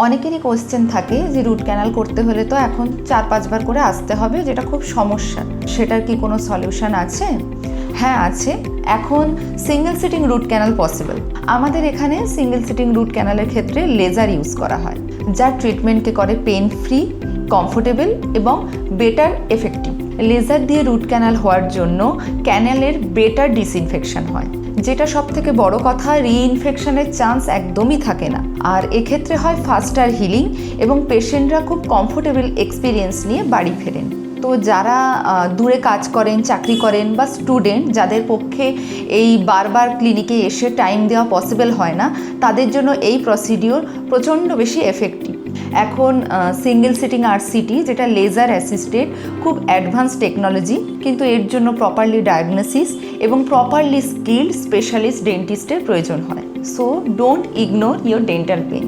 অনেকেরই কোয়েশ্চেন থাকে যে রুট ক্যানাল করতে হলে তো এখন 4-5 বার করে আসতে হবে, যেটা খুব সমস্যা। সেটার কি কোনো সলিউশন আছে? হ্যাঁ আছে। এখন single sitting root canal possible. আমাদের এখানে সিঙ্গেল সিটিং রুট ক্যানালের ক্ষেত্রে লেজার ইউজ করা হয়, যা ট্রিটমেন্টকে করে পেন ফ্রি, কমফোর্টেবল এবং বেটার এফেক্টিভ। লেজার দিয়ে রুট ক্যানাল হওয়ার জন্য ক্যানালের বেটার ডিসইনফেকশন হয়, যেটা সবথেকে বড় কথা, রিইনফেকশনের চান্স একদমই থাকে না। আর এক্ষেত্রে হয় ফাস্টার হিলিং এবং পেশেন্টরা খুব কমফোর্টেবল এক্সপিরিয়েন্স নিয়ে বাড়ি ফেরেন। তো যারা দূরে কাজ করেন, চাকরি করেন বা স্টুডেন্ট, যাদের পক্ষে এই বারবার ক্লিনিকে এসে টাইম দেওয়া পসিবল হয় না, তাদের জন্য এই প্রসিডিওর প্রচণ্ড বেশি এফেক্টিভ। এখন সিঙ্গেল সিটিং আরসিটি, যেটা লেজার অ্যাসিস্টেড, খুব অ্যাডভান্স টেকনোলজি, কিন্তু এর জন্য প্রপারলি ডায়াগনোসিস এবং প্রপারলি স্কিল্ড স্পেশালিস্ট ডেন্টিস্টের প্রয়োজন হয়। So don't ignore your dental pen.